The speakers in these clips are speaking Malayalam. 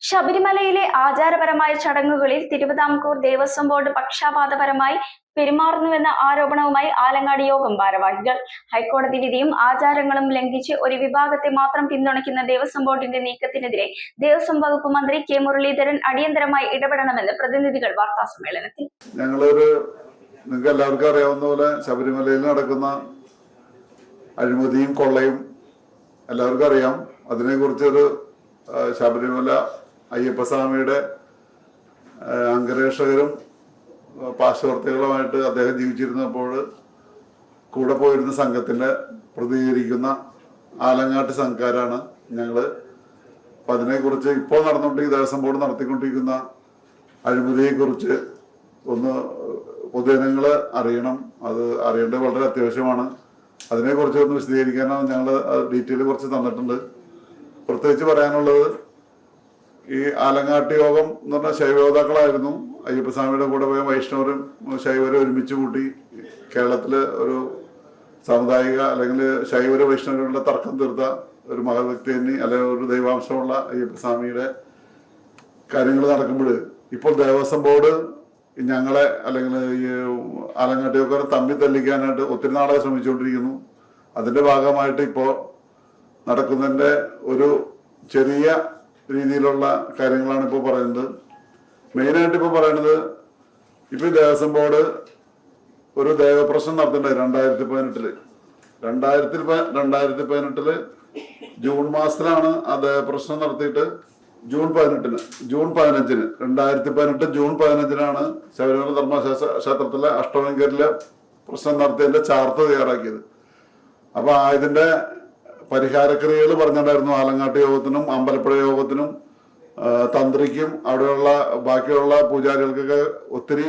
ശബരിമലയിലെ ആചാരപരമായ ചടങ്ങുകളിൽ തിരുവിതാംകൂർ ദേവസ്വം ബോർഡ് പക്ഷാപാതപരമായി പെരുമാറുന്നുവെന്ന ആരോപണവുമായി ആലങ്ങാട് യോഗം ഭാരവാഹികൾ. ഹൈക്കോടതി വിധിയും ആചാരങ്ങളും ലംഘിച്ച് ഒരു വിഭാഗത്തെ മാത്രം പിന്തുണയ്ക്കുന്ന ദേവസ്വം ബോർഡിന്റെ നീക്കത്തിനെതിരെ ദേവസ്വം വകുപ്പ് മന്ത്രി കെ മുരളീധരൻ അടിയന്തരമായി ഇടപെടണമെന്ന് പ്രതിനിധികൾ വാർത്താസമ്മേളനത്തിൽ. നിങ്ങൾക്ക് എല്ലാവർക്കും അറിയാവുന്ന പോലെ ശബരിമലയിൽ നടക്കുന്ന അഴിമതിയും കൊള്ളയും എല്ലാവർക്കും അറിയാം. അതിനെക്കുറിച്ചൊരു ശബരിമല അയ്യപ്പസ്വാമിയുടെ അംഗരക്ഷകരും പാർശ്വവർത്തികളുമായിട്ട് അദ്ദേഹം ജീവിച്ചിരുന്നപ്പോൾ കൂടെ പോയിരുന്ന സംഘത്തിൻ്റെ പ്രതികരിക്കുന്ന ആലങ്ങാട്ട് സംഘക്കാരാണ് ഞങ്ങൾ. അപ്പം അതിനെക്കുറിച്ച് ഇപ്പോൾ നടന്നുകൊണ്ടിരിക്കുന്ന ദേവസ്വം ബോർഡ് നടത്തിക്കൊണ്ടിരിക്കുന്ന അഴിമതിയെക്കുറിച്ച് ഒന്ന് പൊതുജനങ്ങൾ അറിയണം. അത് അറിയേണ്ടത് വളരെ അത്യാവശ്യമാണ്. അതിനെക്കുറിച്ച് ഒന്ന് വിശദീകരിക്കാനാണ് ഞങ്ങൾ ഡീറ്റെയിൽ കുറച്ച് തന്നിട്ടുണ്ട്. പ്രത്യേകിച്ച് പറയാനുള്ളത്, ഈ ആലങ്ങാട്ട് യോഗം എന്ന് പറഞ്ഞാൽ ശൈവയോദ്ധാക്കളായിരുന്നു. അയ്യപ്പസ്വാമിയുടെ കൂടെ പോയ വൈഷ്ണവരും ശൈവരും ഒരുമിച്ച് കൂട്ടി കേരളത്തിൽ ഒരു സാമുദായിക അല്ലെങ്കിൽ ശൈവര വൈഷ്ണവരുടെ തർക്കം തീർത്ത ഒരു മഹത്വ്യക്തി തന്നെ അല്ലെങ്കിൽ ഒരു ദൈവാംശമുള്ള അയ്യപ്പസ്വാമിയുടെ കാര്യങ്ങൾ നടക്കുമ്പോൾ ഇപ്പോൾ ദേവസ്വം ബോർഡ് ഞങ്ങളെ അല്ലെങ്കിൽ ഈ ആലങ്ങാട്ട് യോഗക്കാരെ തമ്മിൽ തല്ലിക്കാനായിട്ട് ഒത്തിരി നാളെ ശ്രമിച്ചുകൊണ്ടിരിക്കുന്നു. അതിൻ്റെ ഭാഗമായിട്ട് ഇപ്പോൾ നടക്കുന്നതിൻ്റെ ഒരു ചെറിയ രീതിയിലുള്ള കാര്യങ്ങളാണ് ഇപ്പോൾ പറയുന്നത്. മെയിനായിട്ട് ഇപ്പോൾ പറയുന്നത്, ഇപ്പോൾ ദേവസ്വം ബോർഡ് ഒരു ദേവപ്രശ്നം നടത്തിയിട്ടുണ്ടായി 2018 ജൂൺ മാസത്തിലാണ് ആ ദേവപ്രശ്നം നടത്തിയിട്ട് ജൂൺ 15 ജൂൺ 15 ശബരിമല ധർമ്മക്ഷേത്രത്തിലെ അഷ്ടമംഗലിലെ പ്രശ്നം നടത്തിയതിന്റെ ചാർട്ട് തയ്യാറാക്കിയത്. അപ്പൊ ഇതിന്റെ പരിഹാരക്രിയകൾ പറഞ്ഞിട്ടുണ്ടായിരുന്നു. ആലങ്ങാട്ട് യോഗത്തിനും അമ്പലപ്പുഴ യോഗത്തിനും തന്ത്രിക്കും അവിടെയുള്ള ബാക്കിയുള്ള പൂജാരികൾക്കൊക്കെ ഒത്തിരി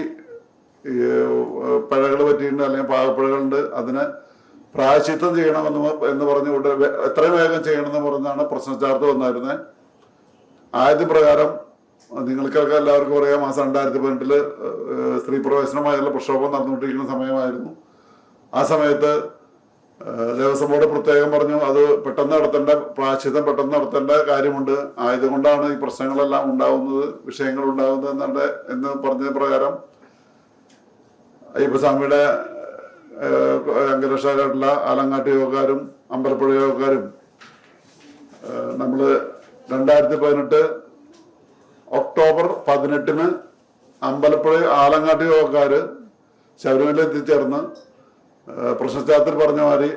പിഴകൾ പറ്റിയിട്ടുണ്ട്, അല്ലെങ്കിൽ പാകപ്പിഴകളുണ്ട്. അതിന് പ്രായശ്ചിത്തം ചെയ്യണമെന്ന് പറഞ്ഞുകൊണ്ട് എത്രയും വേഗം ചെയ്യണമെന്ന് പറഞ്ഞാണ് പ്രശ്ന ചാർട്ട് വന്നായിരുന്നത്. ആദ്യ പ്രകാരം നിങ്ങൾക്കൊക്കെ എല്ലാവർക്കും അറിയാം, മാസം 2018 സ്ത്രീ പ്രവേശനമായുള്ള പ്രക്ഷോഭം നടന്നുകൊണ്ടിരിക്കുന്ന സമയമായിരുന്നു. ആ സമയത്ത് ദേവസ്വം ബോർഡ് പ്രത്യേകം പറഞ്ഞു അത് പെട്ടെന്ന് നടത്തേണ്ട, പ്രായശ്ചിത്തം പെട്ടെന്ന് നടത്തേണ്ട കാര്യമുണ്ട്. ആയതുകൊണ്ടാണ് ഈ പ്രശ്നങ്ങളെല്ലാം ഉണ്ടാവുന്നത്, വിഷയങ്ങൾ ഉണ്ടാകുന്നത് എന്ന് പറഞ്ഞ പ്രകാരം അയ്യപ്പസ്വാമിയുടെ അംഗരക്ഷകരായിട്ടുള്ള ആലങ്ങാട്ട് യോഗക്കാരും അമ്പലപ്പുഴ യോഗക്കാരും നമ്മൾ 2018 ഒക്ടോബർ 18 അമ്പലപ്പുഴ ആലങ്ങാട്ട് യോഗക്കാര് ശബരിമല എത്തിച്ചേർന്ന് പ്രശ്നചാർത്തിൽ പറഞ്ഞ മാതിരി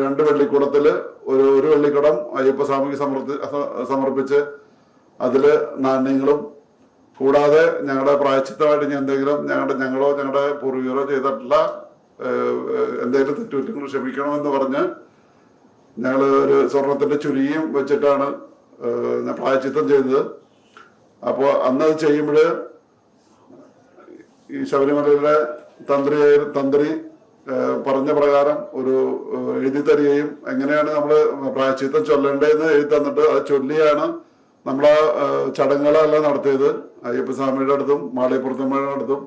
രണ്ട് വെള്ളിക്കുടത്തില് ഒരു വെള്ളിക്കുടം അയ്യപ്പസ്വാമിക്ക് സമർപ്പിച്ച് അതില് നാണ്യങ്ങളും കൂടാതെ ഞങ്ങളുടെ പ്രായശ്ചിത്തമായിട്ട് എന്തെങ്കിലും ഞങ്ങളുടെ പൂർവികരോ ചെയ്തിട്ടുള്ള എന്തെങ്കിലും തെറ്റുകുറ്റങ്ങൾ ക്ഷമിക്കണമെന്ന് പറഞ്ഞ് ഞങ്ങൾ ഒരു സ്വർണത്തിന്റെ ചുരിയും വെച്ചിട്ടാണ് പ്രായശ്ചിത്തം ചെയ്തത്. അപ്പോൾ അന്ന് അത് ചെയ്യുമ്പോൾ ഈ ശബരിമലയിലെ തന്ത്രി പറഞ്ഞ പ്രകാരം ഒരു എഴുതി തരികയും എങ്ങനെയാണ് നമ്മൾ പ്രായശ്ചിത്തം ചൊല്ലേണ്ടതെന്ന് എഴുതി തന്നിട്ട് അത് ചൊല്ലിയാണ് നമ്മളാ ചടങ്ങുകളെല്ലാം നടത്തിയത് അയ്യപ്പസ്വാമിയുടെ അടുത്തും മാളികപ്പുറത്തമ്മയുടെ അടുത്തും.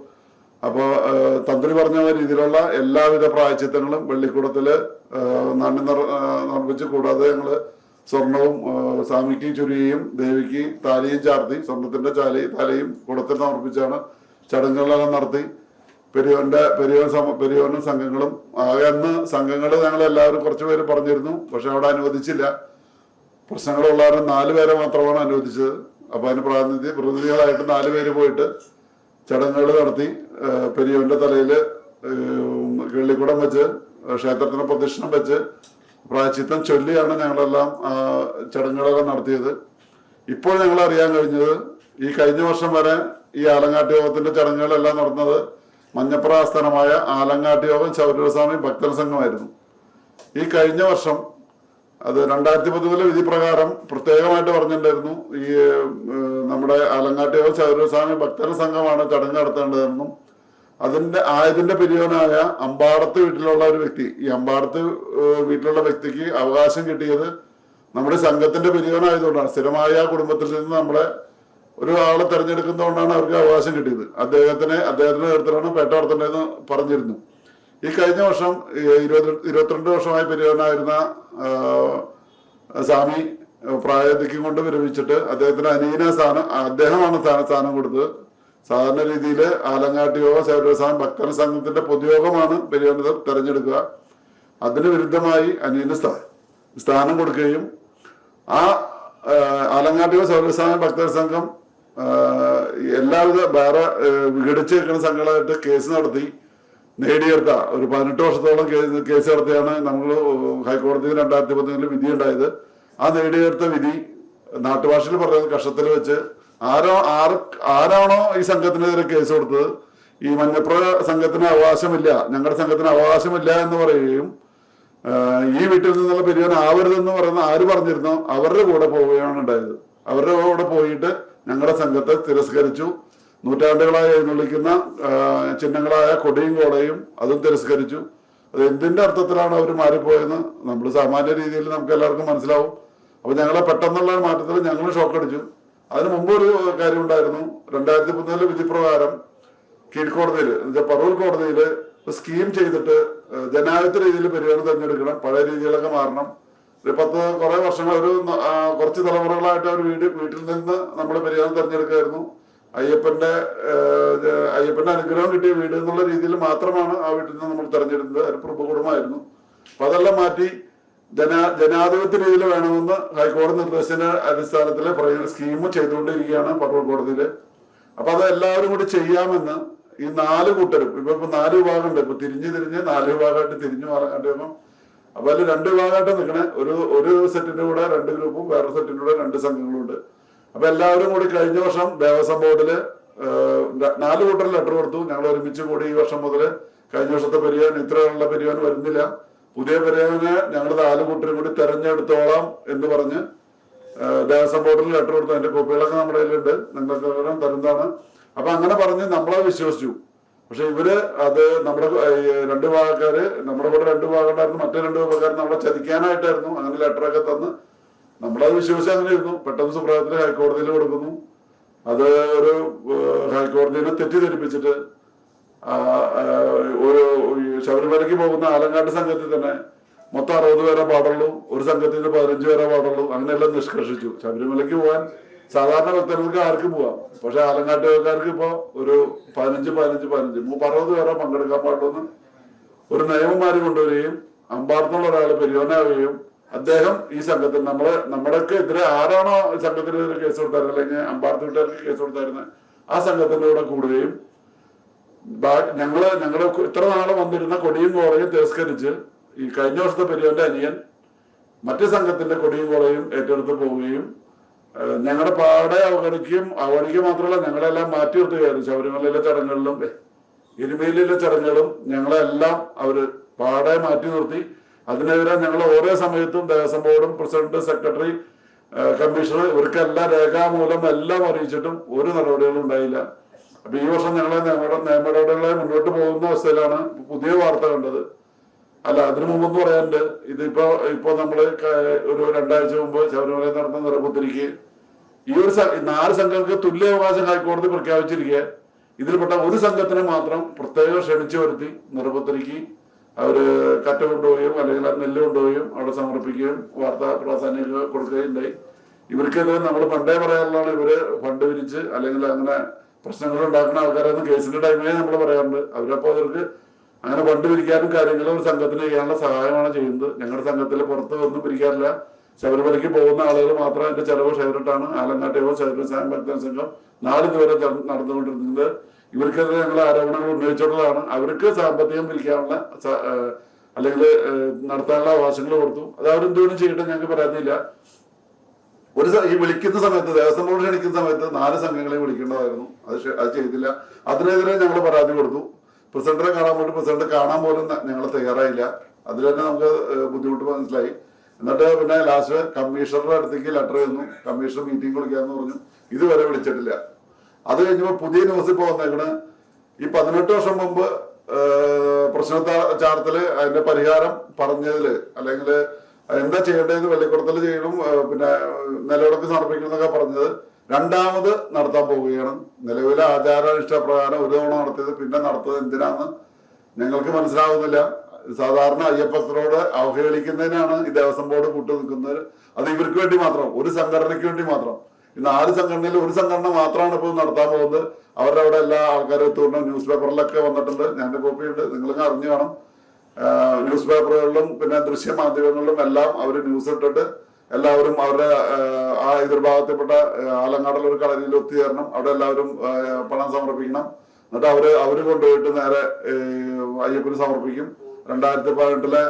അപ്പോൾ തന്ത്രി പറഞ്ഞ രീതിയിലുള്ള എല്ലാവിധ പ്രായശ്ചിത്തങ്ങളും വെള്ളിക്കൂടത്തില് നാണ്യം നിർമ്മിച്ച്, കൂടാതെ ഞങ്ങള് സ്വർണവും സ്വാമിക്ക് ചുരിയും ദേവിക്ക് താലിയും ചാർത്തി, സ്വർണത്തിന്റെ താലിയും കുടത്തിൽ സമർപ്പിച്ചാണ് ചടങ്ങുകളെല്ലാം നടത്തി. പെരിയോനും സംഘങ്ങളും ആകെ അന്ന് സംഘങ്ങൾ ഞങ്ങൾ എല്ലാവരും കുറച്ച് പേര് പറഞ്ഞിരുന്നു, പക്ഷെ അവിടെ അനുവദിച്ചില്ല. പ്രശ്നങ്ങളുള്ളവരും 4 പേരെ മാത്രമാണ് അനുവദിച്ചത്. അപ്പൊ അതിന് പ്രതിനിധികളായിട്ട് 4 പേര് പോയിട്ട് ചടങ്ങുകൾ നടത്തി. പെരിയോന്റെ തലയില് വെള്ളിക്കുടം വെച്ച് ക്ഷേത്രത്തിന് പ്രദക്ഷിണം വെച്ച് പ്രായശ്ചിത്തം ചൊല്ലിയാണ് ഞങ്ങളെല്ലാം ചടങ്ങുകളെല്ലാം നടത്തിയത്. ഇപ്പോൾ ഞങ്ങൾ അറിയാൻ കഴിഞ്ഞത്, ഈ കഴിഞ്ഞ വർഷം വരെ ഈ ആലങ്ങാട്ട് യോഗത്തിന്റെ ചടങ്ങുകളെല്ലാം നടന്നത് മഞ്ഞപ്ര ആസ്ഥാനമായ ആലങ്ങാട്ട് യോഗം ശബരിമലസ്വാമി ഭക്തജന സംഘമായിരുന്നു. ഈ കഴിഞ്ഞ വർഷം അത് 2013 വിധി പ്രകാരം പ്രത്യേകമായിട്ട് പറഞ്ഞിട്ടുണ്ടായിരുന്നു, ഈ നമ്മുടെ ആലങ്ങാട്ട് യോഗം ശബരിമലസ്വാമി ഭക്തജന സംഘമാണ് ചടങ്ങ് നടത്തേണ്ടതെന്നും ആയതിന്റെ പിരിയോനായ അമ്പാടത്ത് വീട്ടിലുള്ള ഒരു വ്യക്തി, ഈ അമ്പാടത്ത് വീട്ടിലുള്ള വ്യക്തിക്ക് അവകാശം കിട്ടിയത് നമ്മുടെ സംഘത്തിന്റെ പിരിയോനായതുകൊണ്ടാണ്. സ്ഥിരമായ ആ കുടുംബത്തിൽ നിന്ന് നമ്മളെ ഒരാളെ തെരഞ്ഞെടുക്കുന്നതുകൊണ്ടാണ് അവർക്ക് അവകാശം കിട്ടിയത്. അദ്ദേഹത്തിന്റെ നേതൃത്വത്തിലാണ് പേട്ട നടത്തേണ്ടതെന്ന് പറഞ്ഞിരുന്നു. ഈ കഴിഞ്ഞ വർഷം 22 വർഷമായി പെരിയോനായിരുന്ന സ്വാമി പ്രായാധിക്യം കൊണ്ട് വിരമിച്ചിട്ട് അദ്ദേഹത്തിന് അനിയന അദ്ദേഹമാണ് സ്ഥാനം കൊടുത്തത്. സാധാരണ രീതിയിൽ ആലങ്ങാട്ട് യോഗ സേവന ഭക്തന സംഘത്തിന്റെ പൊതുയോഗമാണ് പെരിയാറിനെ തെരഞ്ഞെടുക്കുക. അതിന് വിരുദ്ധമായി അനിയന് സ്ഥാനം കൊടുക്കുകയും ആ ആലങ്ങാട്ട് യോഗ സേവന ഭക്തന സംഘം എല്ലാവിധ വേറെ വിഘടിച്ച് നിൽക്കുന്ന സംഘങ്ങളായിട്ട് കേസ് നടത്തി നേടിയെടുത്ത ഒരു 18 വർഷത്തോളം കേസ് നടത്തിയാണ് നമ്മൾ ഹൈക്കോടതിയിൽ 2013 വിധി ഉണ്ടായത്. ആ നേടിയെടുത്ത വിധി നാട്ടുഭാഷയിൽ പറയുന്നത് കഷത്തിൽ വെച്ച് ആരാണോ ഈ സംഘത്തിനെതിരെ കേസ് കൊടുത്തത്, ഈ മഞ്ഞപ്ര സംഘത്തിന് അവകാശമില്ല, ഞങ്ങളുടെ സംഘത്തിന് അവകാശമില്ല എന്ന് പറയുകയും ഈ വീട്ടിൽ നിന്നുള്ള പെരിയാൻ ആവരുതെന്ന് പറയുന്ന ആര് പറഞ്ഞിരുന്നോ അവരുടെ കൂടെ പോവുകയാണ് ഉണ്ടായത്. അവരുടെ കൂടെ പോയിട്ട് ഞങ്ങളുടെ സംഘത്തെ തിരസ്കരിച്ചു. നൂറ്റാണ്ടുകളായി എഴുന്നള്ളിക്കുന്ന ചിഹ്നങ്ങളായ കൊടിയും കോടയും അതും തിരസ്കരിച്ചു. അത് എന്തിന്റെ അർത്ഥത്തിലാണ് അവർ മാറിപ്പോയെന്ന് നമ്മൾ സാമാന്യ രീതിയിൽ നമുക്ക് എല്ലാവർക്കും മനസ്സിലാവും. അപ്പൊ ഞങ്ങളെ പെട്ടെന്നുള്ള മാറ്റത്തിൽ ഞങ്ങൾ ഷോക്ക് അടിച്ചു. അതിന് മുമ്പ് ഒരു കാര്യം ഉണ്ടായിരുന്നു. 2013 വിധി പ്രകാരം കീഴ്ക്കോടതിയിൽ പറവൂർ കോടതിയിൽ സ്കീം ചെയ്തിട്ട് ജനാധിപത്യ രീതിയിൽ പെരിയാർ തെരഞ്ഞെടുക്കണം, പഴയ രീതികളൊക്കെ മാറണം. കുറെ വർഷങ്ങൾ കുറച്ച് തലമുറകളായിട്ട് അവർ വീട്ടിൽ നിന്ന് നമ്മൾ പെരിയാർ തെരഞ്ഞെടുക്കായിരുന്നു. അയ്യപ്പന്റെ അനുഗ്രഹം കിട്ടിയ വീട് എന്നുള്ള രീതിയിൽ മാത്രമാണ് ആ വീട്ടിൽ നിന്ന് നമ്മൾ തെരഞ്ഞെടുത്തത്. ഒരു പ്രഭുകുടുംബമായിരുന്നു. അപ്പൊ അതെല്ലാം മാറ്റി ജനാധിപത്യ രീതിയിൽ വേണമെന്ന് ഹൈക്കോടതി നിർദ്ദേശത്തിന്റെ അടിസ്ഥാനത്തിൽ പറയുന്ന സ്കീം ചെയ്തുകൊണ്ടിരിക്കുകയാണ് പറവൂർ കോടതിയിൽ. അപ്പൊ അത് എല്ലാവരും കൂടി ചെയ്യാമെന്ന് ഈ 4 കൂട്ടരും ഇപ്പൊ 4 വിഭാഗം ഉണ്ട്. ഇപ്പൊ തിരിഞ്ഞ് 4 വിഭാഗമായിട്ട് തിരിഞ്ഞു മാറാൻ. അപ്പൊ അതിൽ 2 വിഭാഗമായിട്ട് നിൽക്കണേ. ഒരു സെറ്റിന്റെ കൂടെ 2 ഗ്രൂപ്പും വേറെ സെറ്റിന്റെ കൂടെ 2 സംഘങ്ങളും ഉണ്ട്. അപ്പൊ എല്ലാവരും കൂടി കഴിഞ്ഞ വർഷം ദേവസ്വം ബോർഡില് 4 കൂട്ടർ ലെറ്റർ കൊടുത്തു. ഞങ്ങൾ ഒരുമിച്ച് കൂടി ഈ വർഷം മുതൽ കഴിഞ്ഞ വർഷത്തെ പെരിയാൻ ഇത്രയുള്ള പെരിയാൻ വരുന്നില്ല, പുതിയ പെരിയാനെ ഞങ്ങൾ 4 കൂട്ടരും കൂടി തെരഞ്ഞെടുത്തോളാം എന്ന് പറഞ്ഞ് ദേവസ്വം ബോർഡിൽ ലെറ്റർ കൊടുത്തു. അതിന്റെ കോപ്പികളൊക്കെ നമ്മുടെ കയ്യിലുണ്ട്, നിങ്ങൾക്ക് തരുന്നതാണ്. അപ്പൊ അങ്ങനെ പറഞ്ഞ് നമ്മളെ വിശ്വസിച്ചു. പക്ഷെ ഇവര് അത് നമ്മുടെ 2 വിഭാഗക്കാര്, നമ്മുടെ കൂടെ 2 വിഭാഗക്കാരായിരുന്നു, മറ്റേ 2 വിഭാഗക്കാർ നമ്മളെ ചതിക്കാനായിട്ടായിരുന്നു അങ്ങനെ ലെറ്ററൊക്കെ തന്ന് നമ്മളത് വിശ്വസിച്ച് അങ്ങനെ ഇരുന്നു. പെട്ടെന്ന് സുപ്രഭാതത്തിൽ ഹൈക്കോടതിയിൽ കൊടുക്കുന്നു. അത് ഒരു ഹൈക്കോടതിനെ തെറ്റിദ്ധരിപ്പിച്ചിട്ട് ഒരു ശബരിമലയ്ക്ക് പോകുന്ന ആലങ്ങാട്ട് സംഘത്തിൽ തന്നെ മൊത്തം 60 പേരെ പാടുള്ളൂ, ഒരു സംഘത്തിൽ നിന്ന് 15 പേരെ പാടുള്ളൂ, അങ്ങനെയെല്ലാം നിഷ്കർഷിച്ചു. ശബരിമലയ്ക്ക് പോകാൻ സാധാരണ ഭക്തർക്ക് ആർക്കും പോവാം, പക്ഷെ ആലങ്ങാട്ടുകാർക്ക് ഇപ്പോ ഒരു 15 60 പേരെ പങ്കെടുക്കാൻ പാടുള്ളൂ ഒരു നിയമമാര് കൊണ്ടുവരികയും അമ്പാർത്തുള്ള ഒരാൾ പെരിയോനാവുകയും അദ്ദേഹം ഈ സംഘത്തിൽ നമ്മുടെയൊക്കെ എതിരെ ആരാണോ സംഘത്തിനെതിരെ കേസ് കൊടുത്തായിരുന്നത് അല്ലെങ്കിൽ അമ്പാർത്ത് വീട്ടുകാർക്ക് കേസ് കൊടുത്തായിരുന്നത് ആ സംഘത്തിന്റെ കൂടെ കൂടുകയും ഞങ്ങള് ഇത്ര നാളെ വന്നിരുന്ന കൊടിയും കോളയും തിരസ്കരിച്ച് ഈ കഴിഞ്ഞ വർഷത്തെ പെരിയോന്റെ അനിയൻ മറ്റു സംഘത്തിന്റെ കൊടിയും കോളയും ഏറ്റെടുത്ത് പോവുകയും ഞങ്ങളുടെ പാടെ അവഗണിക്കുക മാത്രമല്ല ഞങ്ങളെല്ലാം മാറ്റി നിർത്തുകയായിരുന്നു. ശബരിമലയിലെ ചടങ്ങുകളിലും എരുമേലിയിലെ ചടങ്ങുകളും ഞങ്ങളെല്ലാം അവര് പാടെ മാറ്റി നിർത്തി. അതിനെതിരെ ഞങ്ങൾ ഓരോ സമയത്തും ദേവസ്വം ബോർഡും പ്രസിഡന്റ്, സെക്രട്ടറി, കമ്മീഷണർ ഇവർക്കെല്ലാം രേഖാമൂലം എല്ലാം അറിയിച്ചിട്ടും ഒരു നടപടികളും ഉണ്ടായില്ല. അപ്പൊ ഈ വർഷം ഞങ്ങളെ നിയമ നടപടികളെ മുന്നോട്ട് പോകുന്ന അവസ്ഥയിലാണ് പുതിയ വാർത്ത കണ്ടത്. അല്ല, അതിനു മുമ്പെന്ന് പറയാനുണ്ട്, ഇപ്പൊ നമ്മള് ഒരു 2 ആഴ്ച മുമ്പ് ശബരിമലയിൽ നടന്ന നിറപുത്തിരിക്ക് ഈ ഒരു 4 സംഘങ്ങൾക്ക് തുല്യ അവകാശം ഹൈക്കോടതി പ്രഖ്യാപിച്ചിരിക്കെ ഇതിൽപ്പെട്ട ഒരു സംഘത്തിനെ മാത്രം പ്രത്യേകം ക്ഷണിച്ചു വരുത്തി നിറപുത്തിരിക്ക് അവര് കറ്റ കൊണ്ടുപോവുകയും അല്ലെങ്കിൽ നെല്ല് കൊണ്ടുപോവുകയും അവിടെ സമർപ്പിക്കുകയും വാർത്താ പ്രാധാന്യം കൊടുക്കുകയും ഉണ്ടായി. ഇവർക്കെതിരെ നമ്മൾ പണ്ടേ പറയാറുള്ളതാണ് ഇവര് ഫണ്ട് വിരിച്ച് അല്ലെങ്കിൽ അങ്ങനെ പ്രശ്നങ്ങൾ ഉണ്ടാക്കുന്ന ആൾക്കാരെന്ന് കേസിന്റെ ടൈമിലേ നമ്മൾ പറയാറുണ്ട്. അവരപ്പോ അവർക്ക് അങ്ങനെ ഫണ്ട് പിരിക്കാനും കാര്യങ്ങളും ഒരു സംഘത്തിന് ചെയ്യാനുള്ള സഹായമാണ് ചെയ്യുന്നത്. ഞങ്ങളുടെ സംഘത്തിൽ പുറത്ത് ഒന്നും പിരിക്കാറില്ല. ശബരിമലയ്ക്ക് പോകുന്ന ആളുകൾ മാത്രം അതിന്റെ ചെലവ് ഷെയറിട്ടാണ് ആലങ്ങാട്ടേവോ ശബരിമല ഭക്തൻ സംഘം 4 ഇതുവരെ നടന്നുകൊണ്ടിരുന്നത്. ഇവർക്കെതിരെ ഞങ്ങൾ ആരോപണങ്ങൾ ഉന്നയിച്ചിട്ടുള്ളതാണ്. അവർക്ക് സാമ്പത്തികം പിരിക്കാനുള്ള അല്ലെങ്കിൽ നടത്താനുള്ള അവകാശങ്ങൾ കൊടുത്തു. അത് അവരെന്തുകൊണ്ടും ചെയ്യട്ടെ, ഞങ്ങൾക്ക് പരാതിയില്ല. ഈ വിളിക്കുന്ന സമയത്ത് ദേവസ്വം ബോർഡ് ക്ഷണിക്കുന്ന സമയത്ത് 4 സംഘങ്ങളെ വിളിക്കേണ്ടതായിരുന്നു. അത് ചെയ്തില്ല. അതിനെതിരെ ഞങ്ങൾ പരാതി കൊടുത്തു. പ്രസിഡന്റിനെ പ്രസിഡന്റ് കാണാൻ പോലും ഞങ്ങൾ തയ്യാറായില്ല. അതിൽ തന്നെ നമുക്ക് ബുദ്ധിമുട്ട് മനസ്സിലായി. എന്നിട്ട് പിന്നെ ലാസ്റ്റ് കമ്മീഷണറുടെ അടുത്തേക്ക് ലെറ്റർ തന്നു. കമ്മീഷണർ മീറ്റിംഗ് വിളിക്കാന്ന് പറഞ്ഞു. ഇതുവരെ വിളിച്ചിട്ടില്ല. അത് കഴിഞ്ഞപ്പോൾ പുതിയ ന്യൂസ് ഇപ്പൊ വന്നേക്കണ്, ഈ 18 വർഷം മുമ്പ് പ്രശ്ന ചാർത്തല് അതിന്റെ പരിഹാരം പറഞ്ഞതില് അല്ലെങ്കിൽ എന്താ ചെയ്യേണ്ടത് വെള്ളിക്കുടത്തിൽ ചെയ്യണം, പിന്നെ നിലവിളക്ക് സമർപ്പിക്കണം എന്നൊക്കെ പറഞ്ഞത് 2ാമത് നടത്താൻ പോവുകയാണ്. നിലവിലെ ആചാരാനിഷ്ടപ്രകാരം ഒരു തവണ നടത്തിയത് പിന്നെ നടത്തത് എന്തിനാന്ന് ഞങ്ങൾക്ക് മനസ്സിലാവുന്നില്ല. സാധാരണ അയ്യപ്പക്തരോട് അവഹേളിക്കുന്നതിനാണ് ഈ ദേവസ്വം ബോർഡ് കൂട്ടു നിൽക്കുന്നത്. അത് ഇവർക്ക് വേണ്ടി മാത്രം, ഒരു സംഘടനയ്ക്ക് വേണ്ടി മാത്രം. ഈ 4 സംഘടനയിൽ ഒരു സംഘടന മാത്രമാണ് ഇപ്പോൾ നടത്താൻ പോകുന്നത്. അവരുടെ അവിടെ എല്ലാ ആൾക്കാരും എത്തുകൊണ്ട് ന്യൂസ് പേപ്പറിലൊക്കെ വന്നിട്ടുണ്ട്. ഞാൻ്റെ കോപ്പിയുണ്ട്, നിങ്ങൾക്ക് അറിഞ്ഞു കാണും. ന്യൂസ് പേപ്പറുകളിലും പിന്നെ ദൃശ്യ മാധ്യമങ്ങളിലും എല്ലാം അവർ ന്യൂസ് ഇട്ടിട്ട് എല്ലാവരും അവരുടെ ആ എതിർഭാഗത്തിൽപ്പെട്ട ആലങ്ങാടുള്ള ഒരു കളരിയിൽ ഒത്തുചേരണം. അവിടെ എല്ലാവരും പണം സമർപ്പിക്കണം. എന്നിട്ട് അവര് കൊണ്ടുപോയിട്ട് നേരെ അയ്യപ്പന് സമർപ്പിക്കും. 2018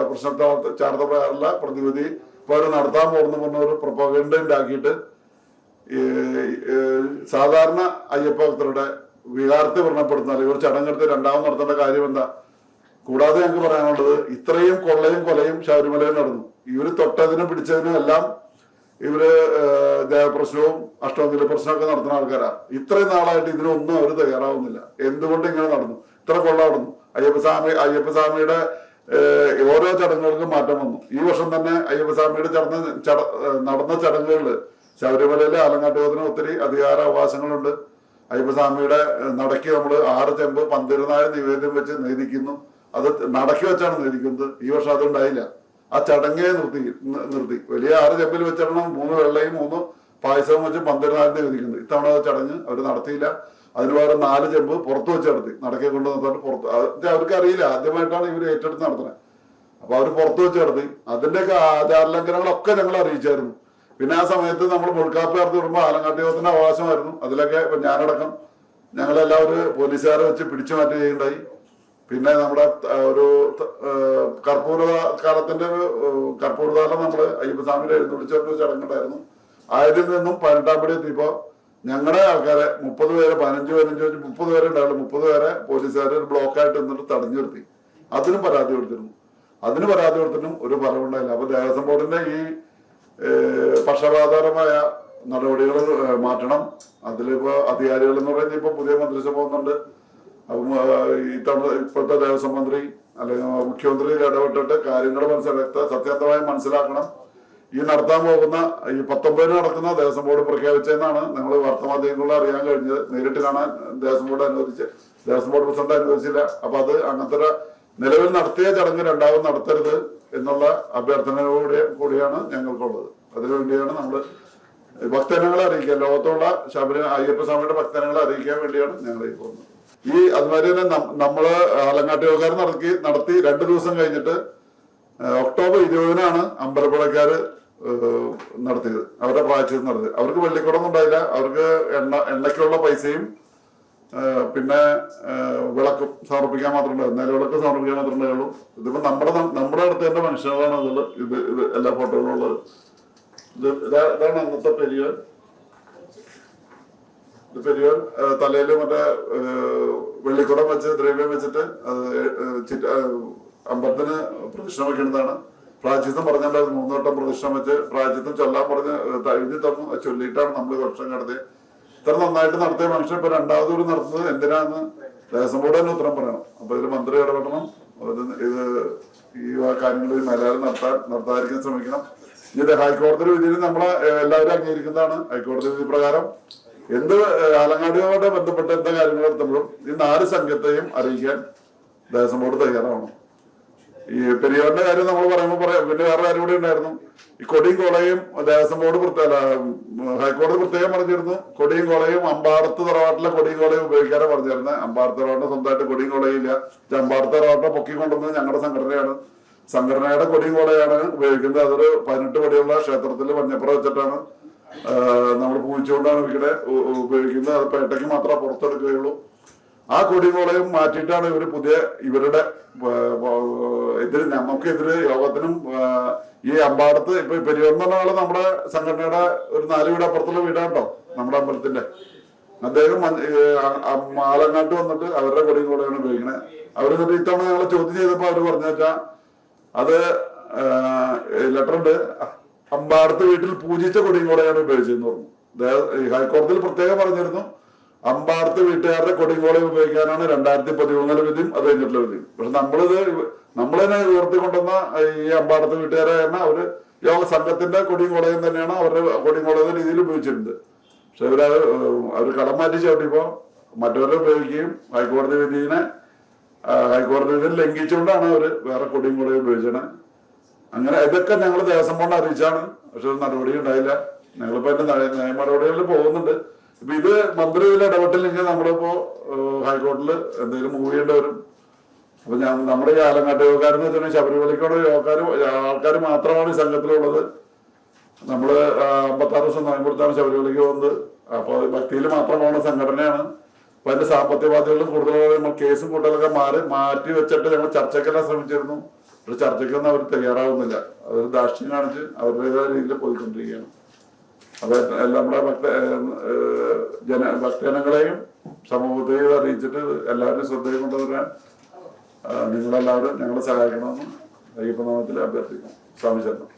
പ്രശ്നത്തെ ചാർത്തപ്രകാരമുള്ള പ്രതിവിധി ഇപ്പോൾ അവർ നടത്താൻ പോകുന്ന പറഞ്ഞ ഒരു പ്രൊപ്പഗൻഡ ഉണ്ടാക്കിയിട്ട് സാധാരണ അയ്യപ്പ ഭക്തരുടെ വികാരത്തെ വ്രണപ്പെടുത്തുന്ന ഇവർ ചടങ്ങെടുത്ത് രണ്ടാമത് നടത്തേണ്ട കാര്യം എന്താ? കൂടാതെ ഞങ്ങൾക്ക് പറയാനുള്ളത്, ഇത്രയും കൊള്ളയും കൊലയും ശബരിമലയിൽ നടന്നു. ഇവര് തൊട്ടതിനും പിടിച്ചതിനും എല്ലാം ഇവര് ദേവപ്രശ്നവും അഷ്ടമംഗല പ്രശ്നമൊക്കെ നടത്തുന്ന ആൾക്കാരാണ്. ഇത്രയും നാളായിട്ട് ഇതിനൊന്നും അവർ തയ്യാറാവുന്നില്ല. എന്തുകൊണ്ട് ഇങ്ങനെ നടന്നു? ഇത്ര കൊള്ള നടന്നു. അയ്യപ്പസ്വാമിയുടെ ഓരോ ചടങ്ങുകൾക്കും മാറ്റം വന്നു. ഈ വർഷം തന്നെ അയ്യപ്പസ്വാമിയുടെ നടന്ന ചടങ്ങുകളിൽ ശബരിമലയിലെ ആലങ്ങാട്ടുകോത്തിന് ഒത്തിരി അധികാര അവകാശങ്ങളുണ്ട്. അയ്യപ്പസ്വാമിയുടെ നടക്കി നമ്മൾ 6 ചെമ്പ് 12 നിവേദ്യം വെച്ച് നേദിക്കുന്നു. അത് നടക്കി വെച്ചാണ് നേദിക്കുന്നത്. ഈ വർഷം അതുണ്ടായില്ല. ആ ചടങ്ങേ നിർത്തി വലിയ 6 ചെമ്പിൽ വെച്ചിടണം 3 വെള്ളയും 3 പായസവും വെച്ച് 12 നേദിക്കുന്നത്. ഇത്തവണ ആ ചടങ്ങ് അവർ നടത്തിയില്ല. അതിന് പകരം 4 ചെമ്പ് പുറത്ത് വെച്ച് നടത്തി. നടക്കെ കൊണ്ട് നിർത്താണ്ട് പുറത്ത്. അവർക്ക് അറിയില്ല, ആദ്യമായിട്ടാണ് ഇവർ ഏറ്റെടുത്ത് നടത്തുന്നത്. അപ്പൊ അവർ പുറത്ത് വെച്ച് നടത്തി. അതിന്റെയൊക്കെ ആചാരലംഘനങ്ങളൊക്കെ ഞങ്ങൾ അറിയിച്ചായിരുന്നു. പിന്നെ ആ സമയത്ത് നമ്മൾ മുൾക്കാപ്പ് ചേർത്ത് വിടുമ്പോൾ ആലങ്ങാട്ട് യോഗത്തിന്റെ അവകാശമായിരുന്നു. അതിലൊക്കെ ഇപ്പൊ ഞാനടക്കം ഞങ്ങളെല്ലാവരും പോലീസുകാരെ വെച്ച് പിടിച്ചു മാറ്റുകയുണ്ടായി. പിന്നെ നമ്മുടെ ഒരു കർപ്പൂരകാലത്തിന്റെ കർപ്പൂരകാലം നമ്മള് അയ്യപ്പസ്വാമിയുടെ എഴുന്നള്ളിച്ചൊരു ചടങ്ങുണ്ടായിരുന്നു. ആയതിൽ നിന്നും 18 പടി എത്തിയപ്പോ ഞങ്ങളുടെ ആൾക്കാരെ 30 പേരെ 15 പേരെ ഉണ്ടാവുള്ളൂ. 30 പേരെ പോലീസുകാരെ ഒരു ബ്ലോക്കായിട്ട് നിന്നിട്ട് തടഞ്ഞു നിർത്തി. അതിനും പരാതി കൊടുത്തിരുന്നു. കൊടുത്തിട്ടും ഒരു ഫലമുണ്ടായില്ല. അപ്പൊ ദേവസ്വം ബോർഡിന്റെ ഈ പക്ഷപാതപരമായ നടപടികൾ മാറ്റണം. അതിലിപ്പോ അധികാരികൾ എന്ന് പറയുന്നത് ഇപ്പൊ പുതിയ മന്ത്രിസഭ വന്നുണ്ട്. അപ്പം ഇപ്പോഴത്തെ ദേവസ്വം മന്ത്രി അല്ലെങ്കിൽ മുഖ്യമന്ത്രി ഇടപെട്ടിട്ട് കാര്യങ്ങൾ സത്യസന്ധമായി മനസ്സിലാക്കണം. ഈ നടത്താൻ പോകുന്ന ഈ 19 നടക്കുന്ന ദേവസ്വം ബോർഡ് പ്രഖ്യാപിച്ചതെന്നാണ് ഞങ്ങൾ വാർത്താമാധ്യമങ്ങളിൽ അറിയാൻ കഴിഞ്ഞത്. നേരിട്ട് കാണാൻ ദേവസ്വം ബോർഡ് പ്രസിഡന്റ് അനുവദിച്ചില്ല. അപ്പൊ അത് അങ്ങനത്തെ നിലവിൽ നടത്തിയ ചടങ്ങ് രണ്ടാമത് നടത്തരുത് എന്നുള്ള അഭ്യർത്ഥനയോടെ കൂടിയാണ് ഞങ്ങൾക്കുള്ളത്. അതിനുവേണ്ടിയാണ് നമ്മൾ ഭക്തജനങ്ങളെ അറിയിക്കുക, ലോകത്തുള്ള അയ്യപ്പസ്വാമിയുടെ ഭക്തജനങ്ങളെ അറിയിക്കാൻ വേണ്ടിയാണ് ഞങ്ങൾ ഈ പോകുന്നത്. അതുമാതിരി തന്നെ നമ്മള് ആലങ്ങാട്ട് യോഗക്കാർ നടത്തി 2 ദിവസം കഴിഞ്ഞിട്ട് ഒക്ടോബർ 20-നാണ് അമ്പലപ്പുഴക്കാര് നടത്തിയത്. അവരുടെ പ്രായശ്ചിത്തം നടത്തിയത്. അവർക്ക് വെള്ളിക്കുടമൊന്നും ഉണ്ടായില്ല. അവർക്ക് എണ്ണയ്ക്കുള്ള പൈസയും പിന്നെ വിളക്കും സമർപ്പിക്കാൻ മാത്രമേ ഉണ്ടാവും. നിലവിളക്ക് സമർപ്പിക്കാൻ മാത്രമേ ഉണ്ടാവുള്ളൂ. ഇതിപ്പോ നമ്മുടെ അടുത്ത് തന്നെ മനുഷ്യர்களാണ് അതുള്ളത്. ഇത് എല്ലാ ഫോട്ടോകളും ഉള്ളത്. ഇതാണ് അന്നത്തെ പെരിയോൻ. പെരിയോൻ തലയില് മറ്റേ വെള്ളിക്കുടം വെച്ച് ദ്രവ്യം വെച്ചിട്ട് അമ്പലത്തിന് പ്രദക്ഷിണം വെക്കുന്നതാണ്. പ്രായശ്ചിത്തം പറഞ്ഞിട്ടുണ്ടായിരുന്നു 3 വട്ടം പ്രദക്ഷിണം വെച്ച് പ്രായശ്ചിത്തം ചൊല്ലാൻ പറഞ്ഞ് എഴുതി തന്നു. ചൊല്ലിയിട്ടാണ് നമ്മൾ വർഷം നടത്തിയത്. ഇത്ര നന്നായിട്ട് നടത്തിയ മനുഷ്യൻ ഇപ്പൊ രണ്ടാമത് കൂടി നടത്തുന്നത് എന്തിനാന്ന് ദേവസ്വം ബോർഡ് തന്നെ ഉത്തരം പറയണം. അപ്പൊ ഇതിൽ മന്ത്രി ഇടപെടണം. ഇത് ഈ കാര്യങ്ങളിൽ മലയാളം നടത്താതിരിക്കാൻ ശ്രമിക്കണം. ഇത് ഹൈക്കോടതി വിധിയിൽ നമ്മളെ എല്ലാവരും അംഗീകരിക്കുന്നതാണ്. ഹൈക്കോടതി വിധി പ്രകാരം എന്ത് ആലങ്ങാടിയോടെ ബന്ധപ്പെട്ട എന്താ കാര്യങ്ങൾ എടുത്തപ്പോഴും ഈ 4 സംഘത്തെയും അറിയിക്കാൻ ദേവസ്വം ബോർഡ് തയ്യാറാവണം. ഈ പെരിയോറിന്റെ കാര്യം നമ്മൾ പറയുമ്പോൾ പിന്നെ വേറെ കാര്യം കൂടി ഉണ്ടായിരുന്നു. ഈ കൊടിയും കോളയും ദേവസ്വം ബോർഡ് ഹൈക്കോടതി പ്രത്യേകം പറഞ്ഞിരുന്നു. കൊടിയും കോളയും അമ്പാടത്ത് തറവാട്ടിലെ കൊടിയും കോളയും ഉപയോഗിക്കാനാണ് പറഞ്ഞിരുന്നത്. അമ്പാടത്ത് തറവാട്ടിന് സ്വന്തമായിട്ട് കൊടിയും കോളയില്ല. അമ്പാടത്ത് തറവാട്ടിനെ പൊക്കിക്കൊണ്ടുവന്നത് ഞങ്ങളുടെ സംഘടനയാണ്. സംഘടനയുടെ കൊടിയും കോളയാണ് ഉപയോഗിക്കുന്നത്. അതൊരു 18 പടിയുള്ള ക്ഷേത്രത്തിൽ മഞ്ഞപ്പുറ വെച്ചിട്ടാണ് നമ്മൾ പൂജിച്ചുകൊണ്ടാണ് ഇവിടെ ഉപയോഗിക്കുന്നത്. അത് പേട്ടയ്ക്ക് മാത്രമേ പുറത്തെടുക്കുകയുള്ളൂ. ആ കൊടിയും കോളയും മാറ്റിയിട്ടാണ് ഇവര് പുതിയ ഇവരുടെ എതിര് നമുക്കെതിര് യോഗത്തിനും ഈ അമ്പാടത്ത് ഇപ്പൊ പെരിയോർന്ന ആള് നമ്മുടെ സംഘടനയുടെ ഒരു 4 വീട് അപ്പുറത്തുള്ള വീടാട്ടോ നമ്മുടെ അമ്പലത്തിന്റെ. അദ്ദേഹം ആലങ്ങാട്ട് വന്നിട്ട് അവരുടെ കൊടിയും കോളയാണ് ഉപയോഗിക്കണേ. അവര് എന്നിട്ട് ഇത്തവണ ഞങ്ങളെ ചോദ്യം ചെയ്തപ്പോ അവര് പറഞ്ഞു വെച്ചാൽ അത് ലെറ്റർ ഉണ്ട്, അമ്പാടത്ത് വീട്ടിൽ പൂജിച്ച കൊടിയും കോളയാണ് ഉപയോഗിച്ചതെന്ന് പറഞ്ഞു. ഹൈക്കോടതിയിൽ പ്രത്യേകം പറഞ്ഞിരുന്നു അമ്പാടത്ത് വീട്ടുകാരുടെ കൊടിയും കോളയും ഉപയോഗിക്കാനാണ് 2013 വിധിയും അത് കഴിഞ്ഞിട്ടുള്ള വിധിയും. പക്ഷെ നമ്മളതിനെ ഉയർത്തിക്കൊണ്ടുവന്ന ഈ അമ്പാടത്ത് വീട്ടുകാരെ തന്നെ അവര് യോഗ സംഘത്തിന്റെ കൊടിയും കോളയും തന്നെയാണ് അവരുടെ കൊടിയും കോളയും രീതിയിൽ ഉപയോഗിച്ചിട്ടുണ്ട്. പക്ഷെ അവര് കടം മാറ്റി ചവിട്ടിയപ്പോ മറ്റവരെ ഉപയോഗിക്കുകയും ഹൈക്കോടതി വിധിയെ ഹൈക്കോടതി വിധി ലംഘിച്ചുകൊണ്ടാണ് അവര് വേറെ കൊടിയും കൂടെ ഉപയോഗിച്ചത്. അങ്ങനെ ഇതൊക്കെ ഞങ്ങൾ ദേവസ്വം ബോർഡ് അറിയിച്ചാണ്, പക്ഷെ ഒരു നടപടി ഉണ്ടായില്ല. ഞങ്ങളിപ്പോ അതിന്റെ നിയമ നടപടികളിൽ പോകുന്നുണ്ട്. ഇപ്പൊ ഇത് മന്ത്രി ഇതിൽ ഇടപെട്ടില്ലെങ്കിൽ നമ്മളിപ്പോ ഹൈക്കോടതിയിൽ എന്തെങ്കിലും മൂവ് ചെയ്യേണ്ടി വരും. അപ്പൊ നമ്മുടെ ഈ ആലങ്ങാട്ട് യോഗക്കാരെന്ന് വെച്ചാൽ ശബരിമലയ്ക്കുള്ള ആൾക്കാർ മാത്രമാണ് ഈ സംഘത്തിലുള്ളത്. നമ്മള് 56 ദിവസം നോയമ്പെടുത്താണ് ശബരിമലയ്ക്ക് പോകുന്നത്. അപ്പൊ ഭക്തിയിൽ മാത്രമാണ് സംഘടനയാണ്. അപ്പൊ അതിന്റെ സാമ്പത്തിക ബാധ്യതകളും കൂടുതലുള്ള നമ്മൾ കേസും കൂട്ടലൊക്കെ മാറ്റി വെച്ചിട്ട് ഞങ്ങൾ ചർച്ചയ്ക്കെല്ലാം ശ്രമിച്ചിരുന്നു. ഒരു ചർച്ചയ്ക്കൊന്നും അവർ തയ്യാറാവുന്നില്ല. അതൊരു ദാക്ഷ്യം കാണിച്ച് അവരുടേതായ രീതിയിൽ പോയിക്കൊണ്ടിരിക്കുകയാണ്. അപ്പൊ നമ്മുടെ ഭക്തജനങ്ങളെയും സമൂഹത്തെയും അറിയിച്ചിട്ട് എല്ലാവരും ശ്രദ്ധയിൽ കൊണ്ടുവരാൻ നിങ്ങളെല്ലാവരും ഞങ്ങളെ സഹായിക്കണമെന്ന് അയ്യപ്പനാമത്തിൽ അഭ്യർത്ഥിക്കുന്നു. സ്വാമി ശരണം.